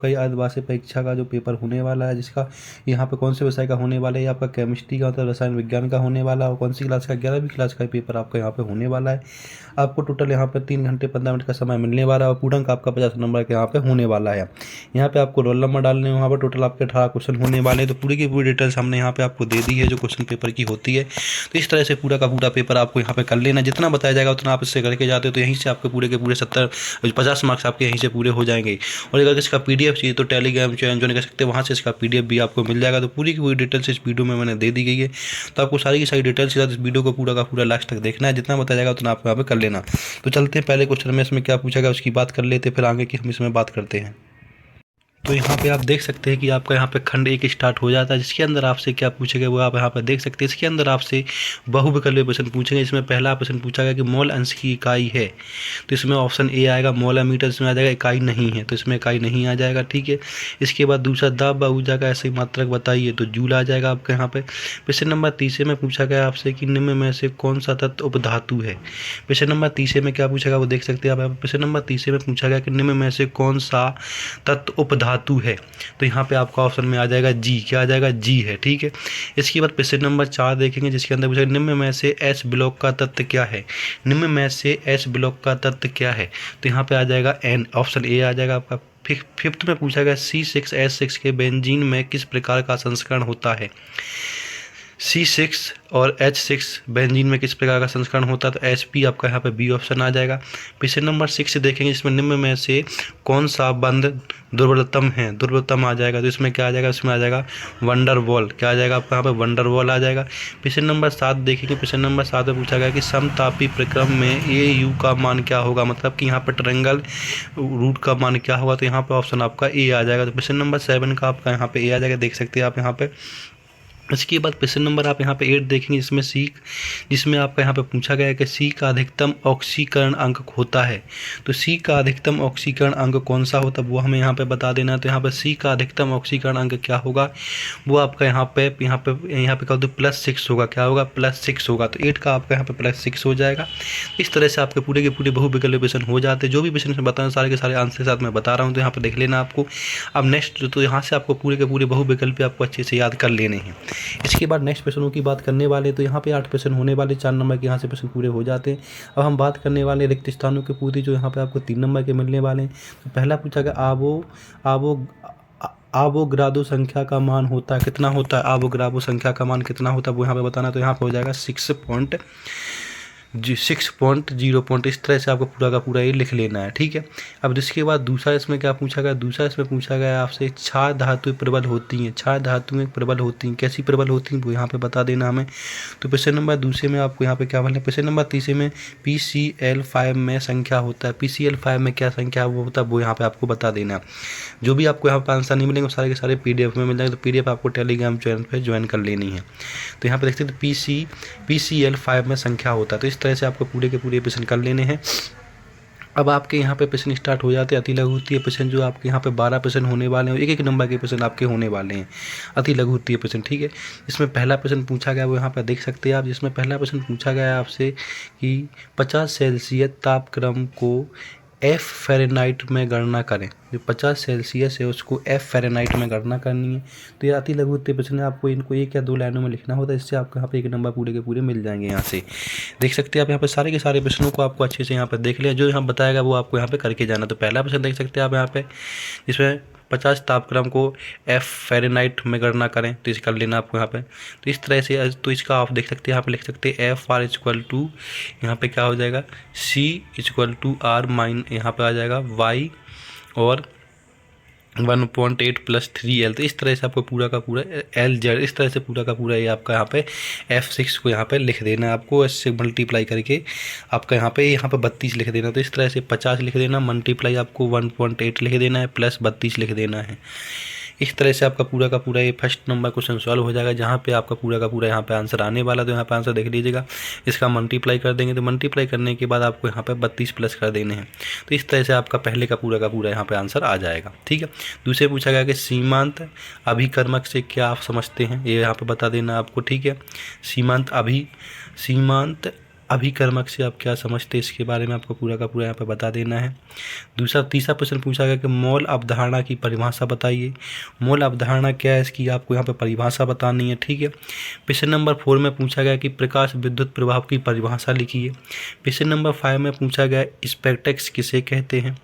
कई अर्धवार्षिक परीक्षा का जो पेपर होने वाला है, जिसका यहाँ पे कौन से विषय का होने वाला है, ये आपका केमिस्ट्री का मतलब रसायन विज्ञान का होने वाला है। और कौन सी क्लास का, 11वीं क्लास का पेपर आपका यहाँ पे होने वाला है। आपको टोटल यहाँ पे 3 घंटे 15 मिनट का समय मिलने वाला है और पूर्णांक आपका 50 नंबर का यहाँ पे होने वाला है। यहाँ पे आपको रोल नंबर डालने हैं, वहाँ पर टोटल आपके 18 क्वेश्चन होने वाले हैं। तो पूरी की पूरी डिटेल्स हमने यहाँ पे आपको दे दी है जो क्वेश्चन पेपर की होती है। तो इस तरह से पूरा का पूरा पेपर आपको यहाँ पे कर लेना, जितना बताया जाएगा उतना आप इससे करके जाते हो तो यहीं से आपके पूरे के पूरे 50 मार्क्स आपके यहीं से पूरे हो जाएंगे। और अगर इसका PDF चाहिए तो टेलीग्राम ज्वाइन कर सकते हैं, वहाँ से इसका PDF भी आपको मिल जाएगा। तो पूरी की पूरी डिटेल्स इस वीडियो में मैंने दे दी गई है। तो आपको सारी की सारी डिटेल्स के साथ इस वीडियो को पूरा का पूरा लास्ट तक देखना है, जितना बताया जाएगा उतना आप यहाँ पे कर लेना। तो चलते हैं पहले क्वेश्चन में, इसमें क्या पूछा गया उसकी बात कर लेते, फिर आगे की हम इसमें बात करते हैं। तो यहाँ पे आप देख सकते हैं कि आपका यहाँ पे खंड 1 स्टार्ट हो जाता है, जिसके अंदर आपसे क्या पूछेगा वो आप यहाँ पे देख सकते हैं। इसके अंदर आपसे बहुविकल्पीय प्रश्न पूछेंगे। इसमें पहला प्रश्न पूछा गया कि मोल अंश की इकाई है, तो इसमें ऑप्शन ए आएगा मोल मीटर, इसमें आ जाएगा इकाई नहीं है तो इसमें इकाई नहीं आ जाएगा, ठीक है। इसके बाद दूसरा दाब व ऊर्जा का ऐसे मात्रक बताइए, तो जूल आ जाएगा आपके यहाँ पे। प्रश्न नंबर 30 में पूछा गया आपसे कि निम्न में से कौन सा तत्व उपधातु है। प्रश्न नंबर 30 में क्या पूछेगा वो देख सकते हैं आप। प्रश्न नंबर 30 में पूछा गया कि निम्न में से कौन सा तत्व उपधातु है, तो यहाँ पे आपका ऑप्शन में आ जाएगा जी, क्या आ जाएगा जी है, ठीक है। इसके बाद प्रश्न नंबर 4 देखेंगे, जिसके अंदर पूछा निम्न में से एस ब्लॉक का तत्व क्या है। निम्न में से एस ब्लॉक का तत्व क्या है, तो यहाँ पे आ जाएगा एन, ऑप्शन ए आ जाएगा आपका। फिफ्थ में पूछा गया C6H6 के बेंजीन में किस प्रकार का संस्करण होता है। C6 और H6 बेंजीन में किस प्रकार का संस्करण होता है, तो SP आपका यहाँ पे बी ऑप्शन आ जाएगा। प्रश्न नंबर 6 देखेंगे, इसमें निम्न में से कौन सा बंध दुर्बलतम है, दुर्बलतम आ जाएगा, तो इसमें क्या आ जाएगा, इसमें आ जाएगा वंडरवॉल, क्या आ जाएगा आपका यहाँ पे वंडरवॉल आ जाएगा। प्रश्न नंबर 7 देखेंगे, प्रश्न नंबर 7 में पूछा गया कि समतापी प्रक्रम में AU का मान क्या होगा, मतलब कि यहाँ पर ट्रायंगल रूट का मान क्या होगा, तो यहाँ पे ऑप्शन आपका ए आ जाएगा। तो प्रश्न नंबर 7 का आपका यहाँ पे ए आ जाएगा, देख सकते हैं आप यहाँ पे। इसके बाद प्रश्न नंबर आप यहाँ पे 8 देखेंगे, इसमें जिसमें आपका यहाँ पे पूछा गया है कि C का अधिकतम ऑक्सीकरण अंक होता है, तो C का अधिकतम ऑक्सीकरण अंक कौन सा होता है वो हमें यहाँ पे बता देना है। तो यहाँ पे C का अधिकतम ऑक्सीकरण अंक क्या होगा, वो आपका यहाँ पे कर दो +6 होगा, क्या होगा +6 होगा। तो 8 का आपका यहाँ पे +6 हो जाएगा। इस तरह से आपके पूरे के पूरे बहुविकल्पीय प्रश्न हो जाते हैं। जो भी प्रश्न में बताना सारे के सारे आंसर के साथ मैं बता रहा हूँ, तो यहाँ पे देख लेना आपको। अब नेक्स्ट तो यहाँ से आपको पूरे के पूरे बहुविकल्पीय आपको अच्छे से याद कर लेने हैं। इसके बाद नेक्स्ट प्रश्नों की बात करने वाले, तो यहाँ पे 8 प्रश्न होने वाले, 4 नंबर के यहाँ से प्रश्न पूरे हो जाते हैं। अब हम बात करने वाले रिक्त स्थानों के पूरी, जो यहाँ पे आपको 3 नंबर के मिलने वाले हैं। तो पहला पूछा गया आवोगाद्रो संख्या का मान होता है, कितना होता है, आवोगाद्रो संख्या का मान कितना होता है वो यहाँ पे बताना। तो यहाँ पे हो जाएगा 6.0 इस तरह से आपको पूरा का पूरा ये लिख लेना है, ठीक है। अब इसके बाद दूसरा इसमें क्या पूछा गया, दूसरा इसमें पूछा गया आपसे क्षार धातुएं प्रबल होती हैं, क्षार धातुएं प्रबल होती हैं, कैसी प्रबल होती हैं वो यहाँ पे बता देना हमें। तो प्रश्न नंबर दूसरे में आपको यहाँ पे क्या बोलना है, प्रश्न नंबर तीसरे में PCl5 में संख्या होता है, PCl5 में क्या संख्या वो होता है वो यहाँ पे आपको बता देना। जो भी आपको यहाँ पर आंसर नहीं मिलेंगे सारे के सारे PDF में मिल जाएंगे, तो PDF आपको टेलीग्राम चैनल पर ज्वाइन कर लेनी है। तो यहाँ पे देखते हैं PCl5 में संख्या होता है। तो इस तरह से आपको पूरे के पूरे प्रश्न कर लेने हैं। अब आपके यहाँ पे प्रश्न स्टार्ट हो जाते हैं अति लघुत्तीय प्रश्न, जो आपके यहाँ पे 12 प्रश्न होने वाले हैं, एक नंबर के प्रश्न आपके होने वाले हैं, अति लघुत्तीय प्रश्न, ठीक है। इसमें पहला प्रश्न पूछा गया वो यहाँ पे देख सकते हैं आप, जिसमें पहला प्रश्न पूछा गया आपसे कि 50 सेल्सियस तापक्रम को F फ़ारेनहाइट में गणना करें। जो 50 सेल्सियस है उसको F फ़ारेनहाइट में गणना करनी है। तो ये अति लघुत्तीय प्रश्न है, आपको इनको 1 या 2 लाइनों में लिखना होता है, इससे आपको यहाँ पे 1 नंबर पूरे के पूरे मिल जाएंगे। यहाँ से देख सकते हैं आप, यहाँ पे सारे के सारे प्रश्नों को आपको अच्छे से यहाँ पर देख लिया, जो यहाँ बताएगा वो आपको यहाँ पे करके जाना। तो पहला प्रश्न देख सकते हैं आप यहाँ पे, जिसमें 50 तापक्रम को F फ़ारेनहाइट में गणना करें, तो इसे कर लेना आपको यहाँ पे। तो इस तरह से तो इसका आप देख सकते हैं, यहाँ पे लिख सकते हैं FR = यहाँ पे क्या हो जाएगा C = R- यहाँ पे आ जाएगा Y और 1.8 + 3L। तो इस तरह से आपको पूरा का पूरा LZ, इस तरह से पूरा का पूरा ये आपका यहाँ पे F6 को यहाँ पे लिख देना है आपको, इससे मल्टीप्लाई करके आपका यहाँ पे 32 लिख देना। तो इस तरह से 50 लिख देना, मल्टीप्लाई आपको 1.8 लिख देना है, प्लस 32 लिख देना है। इस तरह से आपका पूरा का पूरा ये फर्स्ट नंबर क्वेश्चन सॉल्व हो जाएगा, जहाँ पे आपका पूरा का पूरा यहाँ पे आंसर आने वाला। तो यहाँ पे आंसर देख लीजिएगा, इसका मल्टीप्लाई कर देंगे, तो मल्टीप्लाई करने के बाद आपको यहाँ पे 32 प्लस कर देने हैं। तो इस तरह से आपका पहले का पूरा यहाँ पे आंसर आ जाएगा, ठीक है। दूसरे पूछा गया कि सीमांत अभिकर्मक से क्या आप समझते हैं, ये यहाँ पे बता देना आपको, ठीक है। सीमांत अभिकर्मक से आप क्या समझते हैं इसके बारे में आपको पूरा का पूरा यहाँ पे बता देना है। तीसरा प्रश्न पूछा गया कि मॉल अवधारणा की परिभाषा बताइए। मॉल अवधारणा क्या है, इसकी आपको यहाँ पे परिभाषा बतानी है। ठीक है। प्रश्न नंबर 4 में पूछा गया कि प्रकाश विद्युत प्रभाव की परिभाषा लिखिए। प्रश्न नंबर 5 में पूछा गया स्पेक्ट्रस किसे कहते हैं।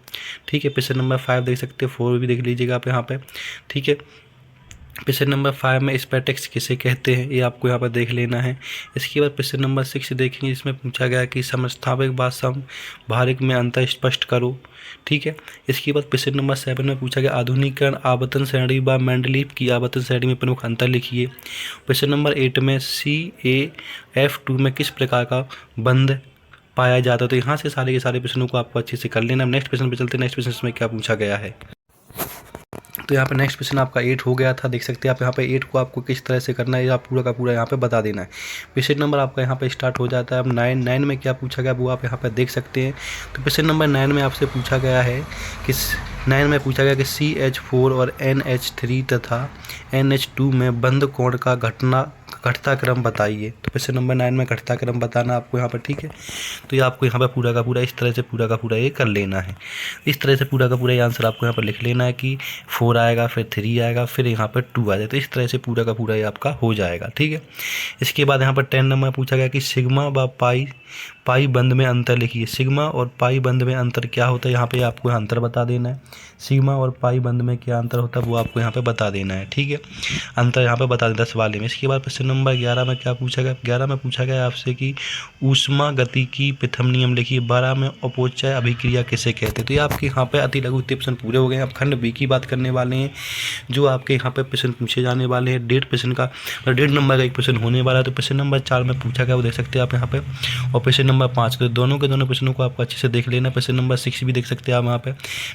ठीक है। प्रश्न नंबर 5 देख सकते हैं, 4 भी देख लीजिएगा आप यहाँ पे। ठीक है। प्रश्न नंबर 5 में स्पेक्ट्रस किसे कहते हैं, ये आपको यहाँ पर देख लेना है। इसके बाद प्रश्न नंबर 6 देखेंगे, जिसमें पूछा गया कि समस्थानिक व समभारिक में अंतर स्पष्ट करो। ठीक है। इसके बाद प्रश्न नंबर 7 में पूछा गया आधुनिकीकरण आवर्तन श्रेणी व मेंडलीव की आवर्तन श्रेणी में प्रमुख अंतर लिखिए। प्रश्न नंबर 8 में CAF2 में किस प्रकार का बंध पाया जाता है। तो यहाँ से सारे के सारे प्रश्नों को आपको अच्छे से कर लेना। नेक्स्ट प्रश्न पे चलते हैं। नेक्स्ट प्रश्न में क्या पूछा गया है, तो यहाँ पे नेक्स्ट क्वेश्चन आपका 8 हो गया था। देख सकते हैं आप यहाँ पे 8 को आपको किस तरह से करना है, आप पूरा का पूरा यहाँ पे बता देना है। क्वेश्चन नंबर आपका यहाँ पे स्टार्ट हो जाता है। अब 9 में क्या पूछा गया वो आप यहाँ पे देख सकते हैं। तो क्वेश्चन नंबर 9 में आपसे पूछा गया है कि 9 में पूछा गया कि CH4 और NH3 तथा NH2 में बंध कोण का घटता क्रम बताइए। तो क्वेश्चन नंबर 9 में घटता क्रम बताना आपको यहाँ पर। ठीक है। तो ये आपको यहाँ पर पूरा का पूरा इस तरह से पूरा का पूरा ये कर लेना है। इस तरह से पूरा का पूरा ये आंसर आपको यहाँ पर लिख लेना है कि 4 आएगा, फिर 3 आएगा, फिर यहाँ पर 2 आ जाए। तो इस तरह से पूरा का पूरा ये आपका हो जाएगा। ठीक है। इसके बाद यहाँ पर 10 नंबर पूछा गया कि सिग्मा व पाई बंध में अंतर लिखिए। सिग्मा और पाई बंध में अंतर क्या होता है, यहाँ पे आपको अंतर बता देना है। सिग्मा और पाई बंध में क्या अंतर होता है वो आपको यहाँ पे बता देना है। ठीक है। अंतर यहाँ पे बता देना 10 वाले में। इसके बाद प्रश्न नंबर 11 में क्या पूछा गया, 11 में पूछा गया आपसे कि ऊष्मा गति की प्रथम नियम लिखिए। 12 में अपव्यय अभिक्रिया किसे कहते हैं। तो ये आपके यहाँ पे अति लघु प्रश्न पूरे हो गए हैं। अब खंड बी की बात करने वाले हैं, जो आपके यहाँ पे प्रश्न पूछे जाने वाले हैं। 1.5 नंबर का एक प्रश्न होने वाला है। तो प्रश्न नंबर 4 में पूछा गया वो देख सकते हैं आप यहाँ पे, और प्रश्न नंबर 5 के दोनों प्रश्नों को आपको अच्छे से देख लेना। प्रश्न नंबर 6 भी देख सकते हैं आप यहाँ पे।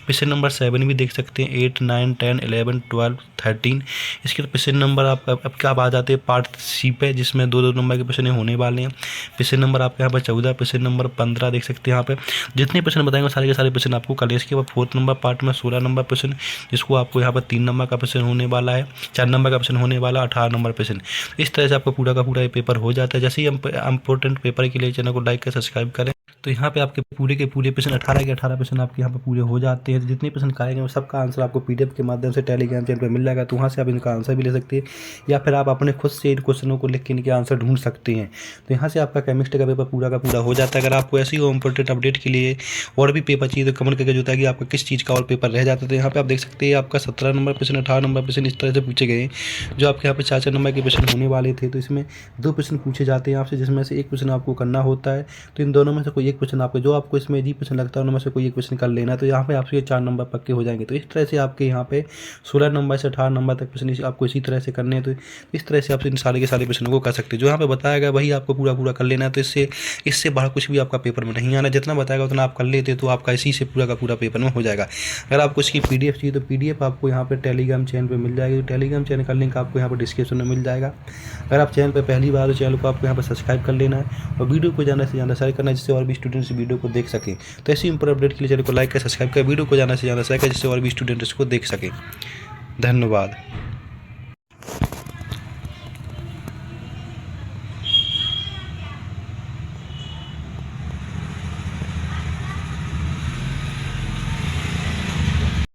प्रश्न नंबर 7 भी देख सकते हैं। 8, 9, 10, 11, 12, 13। इसके प्रश्न नंबर आप अब क्या आ जाते हैं पार्ट सी पे, जिसमें 2-2 नंबर के प्रश्न होने वाले हैं। प्रश्न नंबर आपके यहाँ पर 14, प्रश्न नंबर 15 देख सकते हैं यहाँ पे। जितने प्रश्न बताएंगे सारे के सारे प्रश्न आपको कर ले। इसके बाद 4 नंबर पार्ट में 16 नंबर प्रश्न, जिसको आपको यहाँ पर 3 नंबर का प्रश्न होने वाला है, 4 नंबर का प्रश्न होने वाला, 18 नंबर प्रश्न। इस तरह से आपका पूरा का पूरा ये पेपर हो जाता है। जैसे ही इंपॉर्टेंट पेपर के लिए चैनल को लाइक कर सब्सक्राइब करें, तो यहाँ पे आपके पूरे के पूरे प्रश्न 18 के 18 प्रश्न आपके यहाँ पे पूरे हो जाते हैं। तो जितने प्रश्न कराएंगे वो सबका आंसर आपको PDF के माध्यम से टेलीग्राम चैनल पे मिल जाएगा। तो वहाँ से आप इनका आंसर भी ले सकते हैं, या फिर आप अपने खुद से इन क्वेश्चनों को लिख के इनके आंसर ढूंढ सकते हैं। तो यहाँ से आपका केमिस्ट्री का पेपर पूरा का पूरा हो जाता है। अगर आपको ऐसी हो इंपॉर्टेंट अपडेट के लिए और भी पेपर चाहिए तो कमेंट करके बताइए कि आपका किस चीज़ का और पेपर रह जाता है। तो यहाँ पे आप देख सकते हैं आपका 17 नंबर प्रश्न, 18 नंबर प्रश्न इस तरह से पूछे गए, जो आपके यहाँ पे 4-4 नंबर के प्रश्न होने वाले थे। तो इसमें 2 प्रश्न पूछे जाते हैं आपसे, जिसमें से एक प्रश्न आपको करना होता है। तो इन दोनों में से कोई एक प्रश्न आपको, जो आपको इसमें जी प्रश्न लगता है उनमें से कोई एक प्रश्न कर लेना। तो यहाँ पे आपसे ये 4 नंबर पक्के हो जाएंगे। तो इस तरह से आपके यहाँ पे 16 नंबर से 18 नंबर तक प्रश्न आपको इसी तरह से करने हैं। तो इस तरह से आप इन सारे के सारे प्रश्नों को कर सकते हैं। जो यहाँ पे बताया गया वही आपको पूरा पूरा कर लेना है। तो इससे बाहर कुछ भी आपका पेपर में नहीं आना। जितना बताएगा उतना आप कर लेते तो आपका इसी से पूरा का पूरा पेपर में हो जाएगा। अगर आपको इसकी PDF चाहिए तो PDF आपको यहाँ पे टेलीग्राम चैनल पे मिल जाएगी। टेलीग्राम चैनल का लिंक आपको यहाँ पर डिस्क्रिप्शन में मिल जाएगा। अगर आप चैनल पर पहली बार, तो चैनल को आपको यहाँ पर सब्सक्राइब कर लेना है और वीडियो को ज़्यादा से ज़्यादा शेयर करना है, जिससे और भी स्टूडेंट्स वीडियो को देख सकें। तो ऐसी इंपॉर्टेंट अपडेट के लिए चैनल को लाइक कर सब्सक्राइब कर वीडियो को ज़्यादा से ज़्यादा शेयर करें, जिससे और भी स्टूडेंट इसको देख सकें। धन्यवाद।